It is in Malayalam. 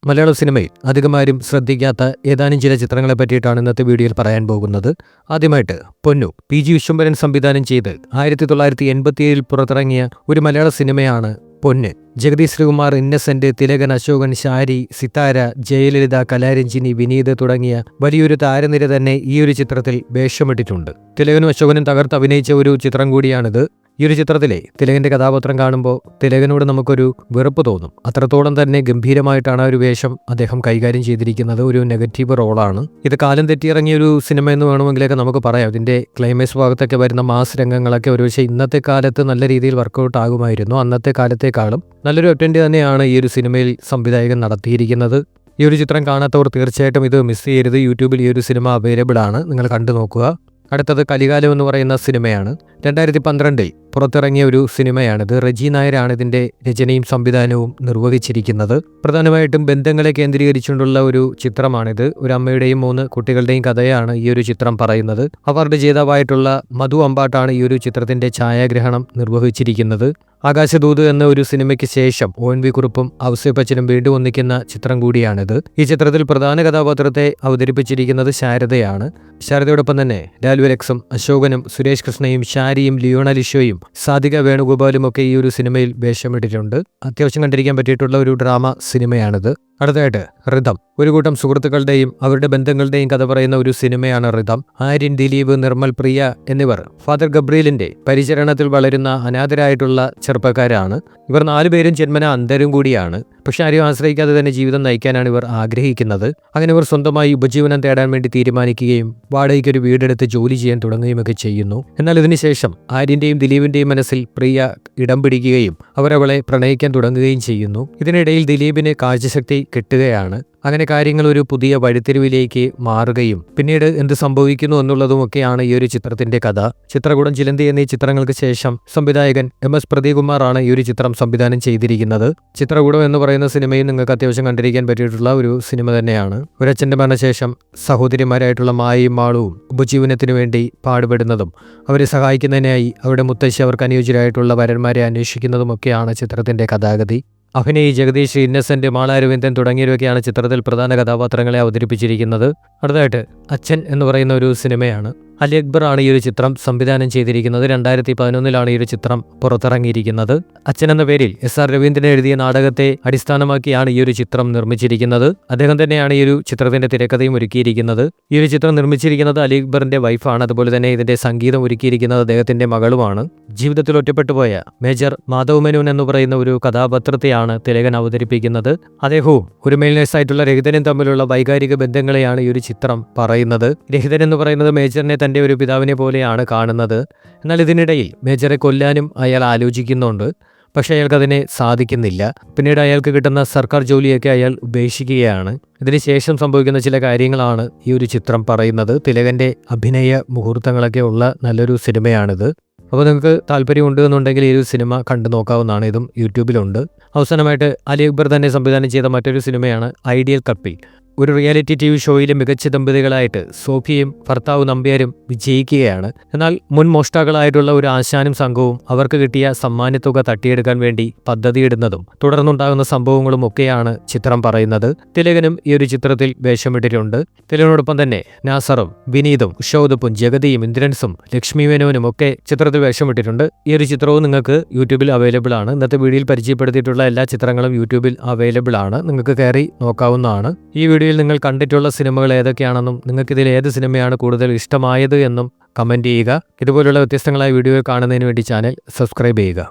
മലയാള സിനിമയിൽ അധികമാരും ശ്രദ്ധിക്കാത്ത ഏതാനും ചില ചിത്രങ്ങളെ പറ്റിയിട്ടാണ് ഇന്നത്തെ വീഡിയോയിൽ പറയാൻ പോകുന്നത്. ആദ്യമായിട്ട് പൊന്നു PG വിശ്വംഭരൻ സംവിധാനം ചെയ്ത് 1987 പുറത്തിറങ്ങിയ ഒരു മലയാള സിനിമയാണ് പൊന്ന്. ജഗതി ശ്രീകുമാർ, ഇന്നസെന്റ്, തിലകൻ, അശോകൻ, ഷാരി, സിത്താര, ജയലളിത, കലാരഞ്ജിനി, വിനീത് തുടങ്ങിയ വലിയൊരു താരനിര തന്നെ ഈ ഒരു ചിത്രത്തിൽ വേഷമിട്ടിട്ടുണ്ട്. തിലകനും അശോകനും തകർത്ത് അഭിനയിച്ച ഒരു ചിത്രം കൂടിയാണിത്. ഈ ഒരു ചിത്രത്തിലെ തിലകന്റെ കഥാപാത്രം കാണുമ്പോൾ തിലകനോട് നമുക്കൊരു വെറുപ്പ് തോന്നും. അത്രത്തോളം തന്നെ ഗംഭീരമായിട്ടാണ് ആ ഒരു വേഷം അദ്ദേഹം കൈകാര്യം ചെയ്തിരിക്കുന്നത്. ഒരു നെഗറ്റീവ് റോളാണ് ഇത്. കാലം തെറ്റിയിറങ്ങിയ ഒരു സിനിമ എന്ന് വേണമെങ്കിലൊക്കെ നമുക്ക് പറയാം. ഇതിന്റെ ക്ലൈമാക്സ് ഭാഗത്തൊക്കെ വരുന്ന മാസ് രംഗങ്ങളൊക്കെ ഒരുപക്ഷെ ഇന്നത്തെ കാലത്ത് നല്ല രീതിയിൽ വർക്കൗട്ട് ആകുമായിരുന്നു. അന്നത്തെ കാലത്തെക്കാളും നല്ലൊരു അറ്റൻഡ് തന്നെയാണ് ഈ ഒരു സിനിമയിൽ സംവിധായകൻ നടത്തിയിരിക്കുന്നത്. ഈ ഒരു ചിത്രം കാണാത്തവർ തീർച്ചയായിട്ടും ഇത് മിസ് ചെയ്യരുത്. യൂട്യൂബിൽ ഈ ഒരു സിനിമ അവൈലബിൾ ആണ്, നിങ്ങൾ കണ്ടു നോക്കുക. അടുത്തത് കലികാലം എന്ന് പറയുന്ന സിനിമയാണ്. 2012 പുറത്തിറങ്ങിയ ഒരു സിനിമയാണിത്. റെജി നായരാണ് ഇതിന്റെ രചനയും സംവിധാനവും നിർവഹിച്ചിരിക്കുന്നത്. പ്രധാനമായിട്ടും ബന്ധങ്ങളെ കേന്ദ്രീകരിച്ചുകൊണ്ടുള്ള ഒരു ചിത്രമാണിത്. ഒരു അമ്മയുടെയും 3 കുട്ടികളുടെയും കഥയാണ് ഈ ഒരു ചിത്രം പറയുന്നത്. അവാർഡ് ജേതാവായിട്ടുള്ള മധു അമ്പാട്ടാണ് ഈ ഒരു ചിത്രത്തിന്റെ ഛായാഗ്രഹണം നിർവഹിച്ചിരിക്കുന്നത്. ആകാശദൂത് എന്ന ഒരു സിനിമയ്ക്ക് ശേഷം ONV കുറുപ്പും ഔസേപ്പച്ചനും വീണ്ടും ഒന്നിക്കുന്ന ചിത്രം കൂടിയാണിത്. ഈ ചിത്രത്തിൽ പ്രധാന കഥാപാത്രത്തെ അവതരിപ്പിച്ചിരിക്കുന്നത് ശാരദയാണ്. ശാരദയോടൊപ്പം തന്നെ ലാൽവു ലക്സും, അശോകനും, സുരേഷ് കൃഷ്ണയും, ഷാരിയും, ലിയോണ ലിഷോയും, സാധിക വേണുഗോപാലും ഒക്കെ ഈ ഒരു സിനിമയിൽ വേഷമിട്ടിട്ടുണ്ട്. അത്യാവശ്യം കണ്ടിരിക്കാൻ പറ്റിയിട്ടുള്ള ഒരു ഡ്രാമ സിനിമയാണിത്. അടുത്തായിട്ട് റിതം. ഒരു കൂട്ടം സുഹൃത്തുക്കളുടെയും അവരുടെ ബന്ധങ്ങളുടെയും കഥ പറയുന്ന ഒരു സിനിമയാണ് റിതം. ആര്യൻ, ദിലീപ്, നിർമ്മൽ, പ്രിയ എന്നിവർ ഫാദർ ഗബ്രിയലിന്റെ പരിചരണത്തിൽ വളരുന്ന അനാഥരായിട്ടുള്ള ചെറുപ്പക്കാരാണ്. ഇവർ 4 പേരും ജന്മന അന്ധരും കൂടിയാണ്. പക്ഷെ ആരെയും ആശ്രയിക്കാതെ തന്നെ ജീവിതം നയിക്കാനാണ് ഇവർ ആഗ്രഹിക്കുന്നത്. അങ്ങനെ ഇവർ സ്വന്തമായി ഉപജീവനം തേടാൻ വേണ്ടി തീരുമാനിക്കുകയും വാടകയ്ക്ക് ഒരു വീടെടുത്ത് ജോലി ചെയ്യാൻ തുടങ്ങുകയുമൊക്കെ ചെയ്യുന്നു. എന്നാൽ ഇതിനുശേഷം ആര്യന്റെയും ദിലീപിന്റെയും മനസ്സിൽ പ്രിയ ഇടം പിടിക്കുകയും അവരവളെ പ്രണയിക്കാൻ തുടങ്ങുകയും ചെയ്യുന്നു. ഇതിനിടയിൽ ദിലീപിന് കാഴ്ചശക്തി കിട്ടുകയാണ്. അങ്ങനെ കാര്യങ്ങൾ ഒരു പുതിയ വഴിത്തിരിവിലേക്ക് മാറുകയും പിന്നീട് എന്ത് സംഭവിക്കുന്നു എന്നുള്ളതുമൊക്കെയാണ് ഈ ഒരു ചിത്രത്തിന്റെ കഥ. ചിത്രകൂടം, ചിലന്തി എന്നീ ചിത്രങ്ങൾക്ക് ശേഷം സംവിധായകൻ MS പ്രദീപ്കുമാറാണ് ഈ ഒരു ചിത്രം സംവിധാനം ചെയ്തിരിക്കുന്നത്. ചിത്രകൂടം എന്ന് പറയുന്ന സിനിമയും നിങ്ങൾക്ക് അത്യാവശ്യം കണ്ടിരിക്കാൻ പറ്റിയിട്ടുള്ള ഒരു സിനിമ തന്നെയാണ്. ഒരച്ഛന്റെ മരണശേഷം സഹോദരിമാരായിട്ടുള്ള മായയും മാളുവും ഉപജീവനത്തിനു വേണ്ടി പാടുപെടുന്നതും അവരെ സഹായിക്കുന്നതിനായി അവരുടെ മുത്തശ്ശി അവർക്ക് അനുയോജ്യരായിട്ടുള്ള വരന്മാരെ അന്വേഷിക്കുന്നതുമൊക്കെയാണ് ചിത്രത്തിന്റെ കഥാഗതി. അഭിനയ്, ജഗദീഷ്, ഇന്നസെന്റ്, മാളാരവിന്ദൻ തുടങ്ങിയവരൊക്കെയാണ് ചിത്രത്തിൽ പ്രധാന കഥാപാത്രങ്ങളെ അവതരിപ്പിച്ചിരിക്കുന്നത്. അടുത്തായിട്ട് അച്ഛൻ എന്ന് പറയുന്ന ഒരു സിനിമയാണ്. അലി അക്ബർ ആണ് ഈ ഒരു ചിത്രം സംവിധാനം ചെയ്തിരിക്കുന്നത്. 2011 ഈ ഒരു ചിത്രം പുറത്തിറങ്ങിയിരിക്കുന്നത്. അച്ഛൻ എന്ന പേരിൽ SR രവീന്ദ്രൻ എഴുതിയ നാടകത്തെ അടിസ്ഥാനമാക്കിയാണ് ഈ ഒരു ചിത്രം നിർമ്മിച്ചിരിക്കുന്നത്. അദ്ദേഹം തന്നെയാണ് ഈ ഒരു ചിത്രത്തിന്റെ തിരക്കഥയും ഒരുക്കിയിരിക്കുന്നത്. ഈ ഒരു ചിത്രം നിർമ്മിച്ചിരിക്കുന്നത് അലി അക്ബറിന്റെ വൈഫാണ്. അതുപോലെ തന്നെ ഇതിന്റെ സംഗീതം ഒരുക്കിയിരിക്കുന്നത് അദ്ദേഹത്തിന്റെ മകളുമാണ്. ജീവിതത്തിൽ ഒറ്റപ്പെട്ടുപോയ മേജർ മാധവ് മേനോൻ എന്ന് പറയുന്ന ഒരു കഥാപാത്രത്തെയാണ് തിലകൻ അവതരിപ്പിക്കുന്നത്. അദ്ദേഹവും ഒരു മെയിൽ നഴ്സായിട്ടുള്ള രഹിതനും തമ്മിലുള്ള വൈകാരിക ബന്ധങ്ങളെയാണ് ഈ ഒരു ചിത്രം പറയുന്നത്. രഹിതൻ എന്ന് പറയുന്നത് മേജറിനെ തന്റെ ഒരു പിതാവിനെ പോലെയാണ് കാണുന്നത്. എന്നാൽ ഇതിനിടയിൽ മേജറെ കൊല്ലാനും അയാൾ ആലോചിക്കുന്നുണ്ട്. പക്ഷെ അയാൾക്കതിനെ സാധിക്കുന്നില്ല. പിന്നീട് അയാൾക്ക് കിട്ടുന്ന സർക്കാർ ജോലിയൊക്കെ അയാൾ ഉപേക്ഷിക്കുകയാണ്. ഇതിനുശേഷം സംഭവിക്കുന്ന ചില കാര്യങ്ങളാണ് ഈ ഒരു ചിത്രം പറയുന്നത്. തിലകന്റെ അഭിനയ മുഹൂർത്തങ്ങളൊക്കെ ഉള്ള നല്ലൊരു സിനിമയാണിത്. അപ്പോൾ നിങ്ങൾക്ക് താല്പര്യമുണ്ട് എന്നുണ്ടെങ്കിൽ ഈ ഒരു സിനിമ കണ്ടു നോക്കാവുന്നതാണ്. ഇതും യൂട്യൂബിലുണ്ട്. അവസാനമായിട്ട് അലി അക്ബർ തന്നെ സംവിധാനം ചെയ്ത മറ്റൊരു സിനിമയാണ് ഐഡിയൽ കപ്പിൾ. ഒരു റിയാലിറ്റി TV ഷോയിലെ മികച്ച ദമ്പതികളായിട്ട് സോഫിയയും ഭർത്താവ് നമ്പ്യാരും വിജയിക്കുകയാണ്. എന്നാൽ മുൻ മോഷ്ടാക്കളായിട്ടുള്ള ഒരു ആശാനും സംഘവും അവർക്ക് കിട്ടിയ സമ്മാനത്തുക തട്ടിയെടുക്കാൻ വേണ്ടി പദ്ധതിയിടുന്നതും തുടർന്നുണ്ടാകുന്ന സംഭവങ്ങളും ഒക്കെയാണ് ചിത്രം പറയുന്നത്. തിലകനും ഈ ഒരു ചിത്രത്തിൽ വേഷമിട്ടിട്ടുണ്ട്. തിലകനോടൊപ്പം തന്നെ നാസറും, വിനീതും, ഉഷൗദപ്പും, ജഗതിയും, ഇന്ദ്രൻസും, ലക്ഷ്മി മേനോനും ഒക്കെ ചിത്രത്തിൽ വേഷമിട്ടിട്ടുണ്ട്. ഈ ഒരു ചിത്രവും നിങ്ങൾക്ക് യൂട്യൂബിൽ അവൈലബിൾ ആണ്. ഇന്നത്തെ വീഡിയോയിൽ പരിചയപ്പെടുത്തിയിട്ടുള്ള എല്ലാ ചിത്രങ്ങളും യൂട്യൂബിൽ അവൈലബിൾ ആണ്. നിങ്ങൾക്ക് കയറി നോക്കാവുന്നതാണ്. ഈ വീഡിയോയിൽ നിങ്ങൾ കണ്ടിട്ടുള്ള സിനിമകൾ ഏതൊക്കെയാണെന്നും നിങ്ങൾക്കിതിൽ ഏത് സിനിമയാണ് കൂടുതൽ ഇഷ്ടമായത് എന്നും കമൻറ്റ് ചെയ്യുക. ഇതുപോലുള്ള വ്യത്യസ്തങ്ങളായ വീഡിയോ കാണുന്നതിന് വേണ്ടി ചാനൽ സബ്സ്ക്രൈബ് ചെയ്യുക.